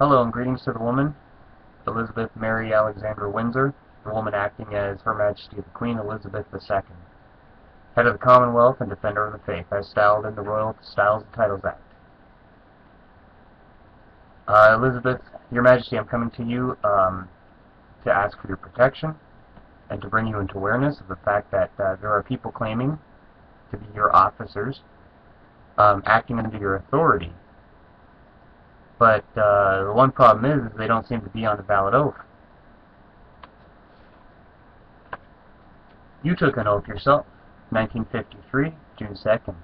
Hello and greetings to the woman, Elizabeth Mary Alexandra Windsor, the woman acting as Her Majesty the Queen Elizabeth II, head of the Commonwealth and defender of the faith, as styled in the Royal Styles and Titles Act. Elizabeth, Your Majesty, I'm coming to you to ask for your protection and to bring you into awareness of the fact that there are people claiming to be your officers, acting under your authority. But the one problem is they don't seem to be on a valid oath. You took an oath yourself, 1953, June 2nd,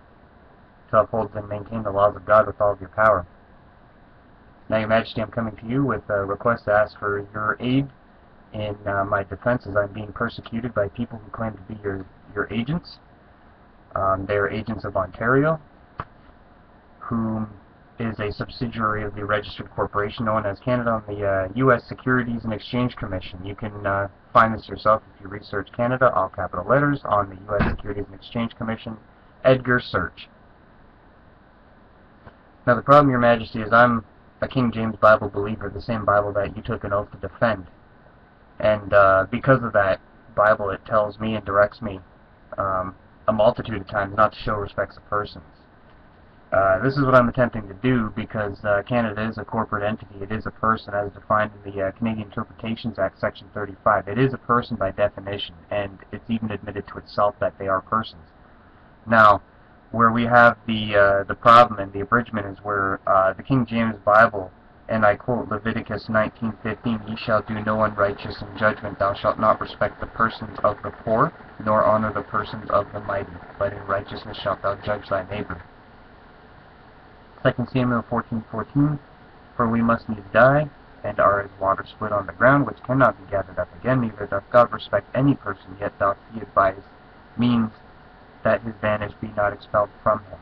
to uphold and maintain the laws of God with all of your power. Now, Your Majesty, I'm coming to you with a request to ask for your aid in my defense as I'm being persecuted by people who claim to be your agents. They are agents of Ontario, whom is a subsidiary of the registered corporation known as Canada on the U.S. Securities and Exchange Commission. You can find this yourself if you research Canada, all capital letters, on the U.S. Securities and Exchange Commission, Edgar search. Now the problem, Your Majesty, is I'm a King James Bible believer, the same Bible that you took an oath to defend. And because of that Bible, it tells me and directs me a multitude of times not to show respects of persons. This is what I'm attempting to do because Canada is a corporate entity. It is a person as defined in the Canadian Interpretations Act, Section 35. It is a person by definition, and it's even admitted to itself that they are persons. Now, where we have the problem and the abridgment is where the King James Bible, and I quote Leviticus 19:15, "Ye shall do no unrighteous in judgment. Thou shalt not respect the persons of the poor, nor honor the persons of the mighty, but in righteousness shalt thou judge thy neighbor." 2 Samuel 14:14, "For we must needs die, and are as water split on the ground, which cannot be gathered up again, neither doth God respect any person, yet doth he advise means that his banish be not expelled from him."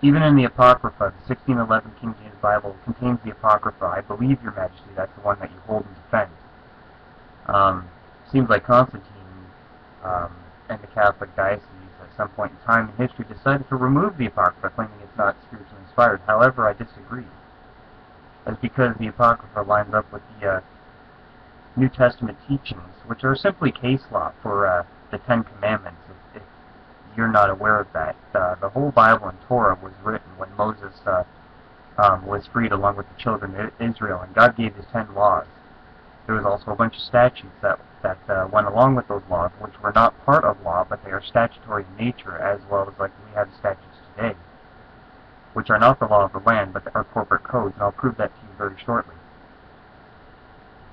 Even in the Apocrypha, the 1611 King James Bible contains the Apocrypha. I believe, Your Majesty, that's the one that you hold and defend. Seems like Constantine and the Catholic diocese at some point in time in history decided to remove the Apocrypha, claiming it's not spiritually inspired. However, I disagree. That's because the Apocrypha lines up with the New Testament teachings, which are simply case law for the Ten Commandments, if you're not aware of that. The whole Bible and Torah was written when Moses was freed along with the children of Israel, and God gave his 10 laws. There was also a bunch of statutes that went along with those laws, which were not part of law, but they are statutory in nature, as well as like we have statutes today, which are not the law of the land, but are corporate codes, and I'll prove that to you very shortly.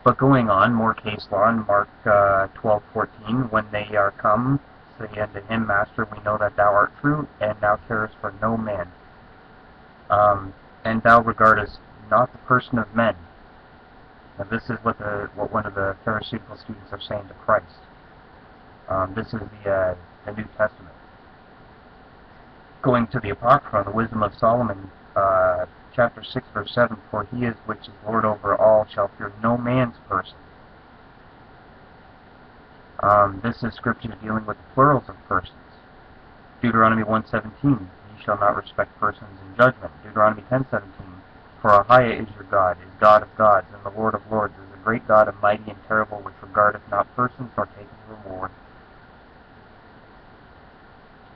But going on, more case law in Mark 12:14, "When they are come, say unto him, Master, we know that thou art true, and thou carest for no man, and thou regardest not the person of men." Now this is what one of the Pharisaical students are saying to Christ. This is the New Testament. Going to the Apocrypha, the Wisdom of Solomon, chapter 6, verse 7, "For he is which is Lord over all shall fear no man's person." This is scripture dealing with the plurals of persons. Deuteronomy 1:17, "Ye shall not respect persons in judgment." Deuteronomy 10:17, "For Ahijah is your God, is God of gods, and the Lord of lords, is a great God and mighty and terrible, which regardeth not persons, nor taketh reward."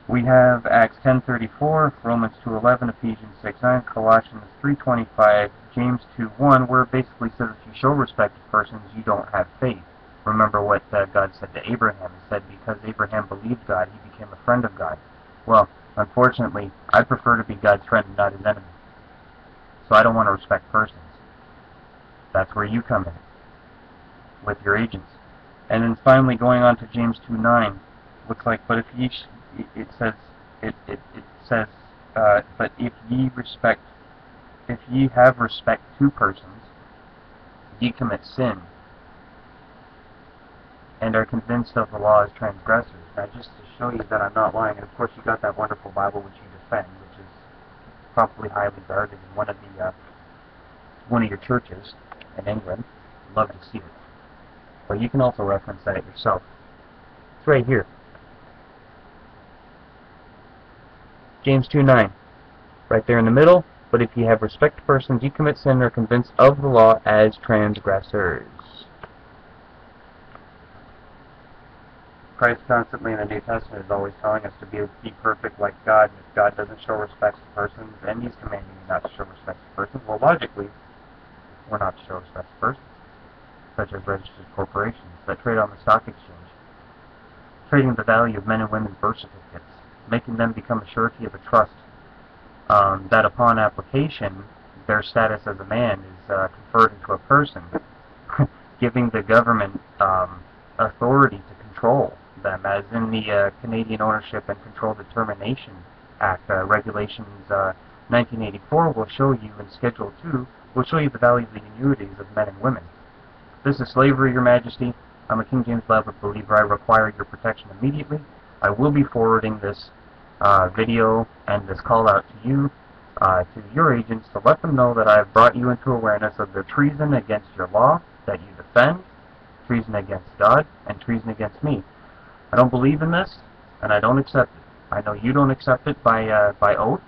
We have Acts 10:34, Romans 2:11, Ephesians 6:9, Colossians 3:25, James 2:1, where it basically says if you show respect to persons, you don't have faith. Remember what God said to Abraham. He said because Abraham believed God, he became a friend of God. Well, unfortunately, I prefer to be God's friend and not his enemy. So I don't want to respect persons. That's where you come in, with your agents. And then finally, going on to James 2:9, looks like, "But if ye it says, but if ye have respect to persons, ye commit sin, and are convinced of the law as transgressors." Now, just to show you that I'm not lying, and of course you got that wonderful Bible which you defend, which is probably highly guarded in one of your churches in England. I'd love to see it. But you can also reference that yourself. It's right here. James 2:9. right there in the middle. But if ye have respect to persons, ye commit sin, or convinced of the law as transgressors. Christ constantly in the New Testament is always telling us to be perfect like God. And if God doesn't show respect to persons, and He's commanding you not to show respect to persons, well, logically, we're not to show respect to persons, such as registered corporations that trade on the stock exchange, trading the value of men and women's birth certificates, making them become a surety of a trust, that upon application, their status as a man is conferred into a person, giving the government authority to control them, as in the Canadian Ownership and Control Determination Act, Regulations 1984 will show you in Schedule 2, will show you the value of the annuities of men and women. This is slavery, Your Majesty. I'm a King James Bible believer. I require your protection immediately. I will be forwarding this video and this call out to you, to your agents, to let them know that I have brought you into awareness of the treason against your law that you defend, treason against God, and treason against me. I don't believe in this, and I don't accept it. I know you don't accept it by oath.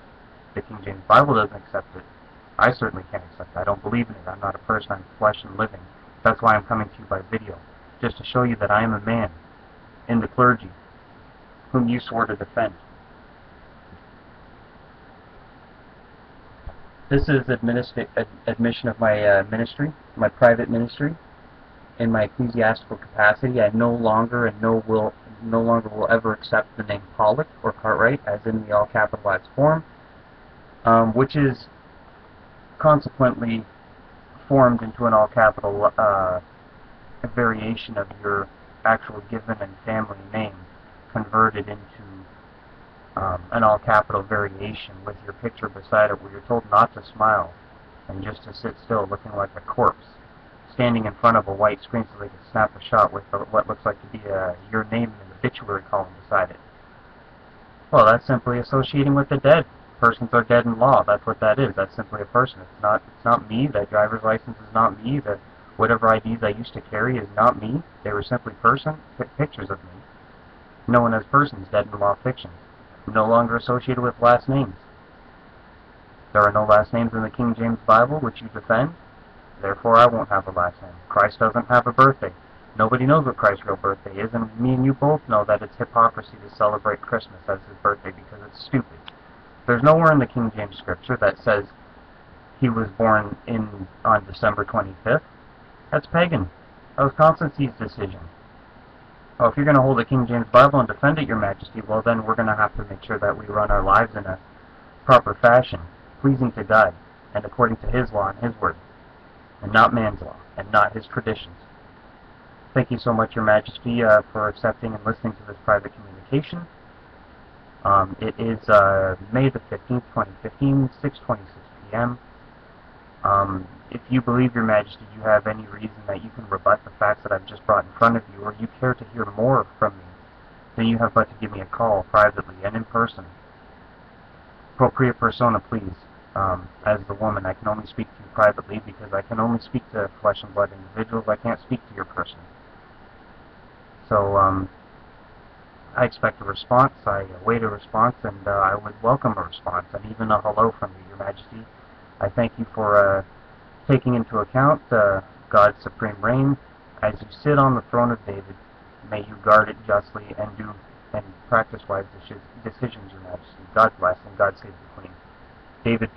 The King James Bible doesn't accept it. I certainly can't accept it. I don't believe in it. I'm not a person. I'm flesh and living. That's why I'm coming to you by video, just to show you that I am a man in the clergy whom you swore to defend. This is admission of my ministry, my private ministry. In my ecclesiastical capacity, I no longer will ever accept the name Pollock or Cartwright, as in the all capitalized form, which is consequently formed into an all capital variation of your actual given and family name, converted into an all capital variation with your picture beside it, where you're told not to smile and just to sit still, looking like a corpse, standing in front of a white screen so they can snap a shot with what looks like to be your name in the obituary column beside it. Well, that's simply associating with the dead. Persons are dead in law. That's what that is. That's simply a person. It's not me. That driver's license is not me. That whatever IDs I used to carry is not me. They were simply pictures of me, known as persons dead in law fictions, no longer associated with last names. There are no last names in the King James Bible, which you defend. Therefore, I won't have a last name. Christ doesn't have a birthday. Nobody knows what Christ's real birthday is, and me and you both know that it's hypocrisy to celebrate Christmas as his birthday because it's stupid. There's nowhere in the King James Scripture that says he was born on December 25th. That's pagan. That was Constantine's decision. Oh, if you're going to hold the King James Bible and defend it, Your Majesty, well then we're going to have to make sure that we run our lives in a proper fashion, pleasing to God, and according to His law and His word, and not man's law, and not his traditions. Thank you so much, Your Majesty, for accepting and listening to this private communication. It is May the 15th, 2015, 6:26 p.m. If you believe, Your Majesty, you have any reason that you can rebut the facts that I've just brought in front of you, or you care to hear more from me, then you have but to give me a call privately and in person. Propria persona, please. As the woman, I can only speak to you privately because I can only speak to flesh and blood individuals. I can't speak to your person. So, I expect a response, I await a response, and I would welcome a response, and even a hello from you, Your Majesty. I thank you for taking into account God's supreme reign. As you sit on the throne of David, may you guard it justly and practice wise decisions, Your Majesty. God bless, and God save the Queen. David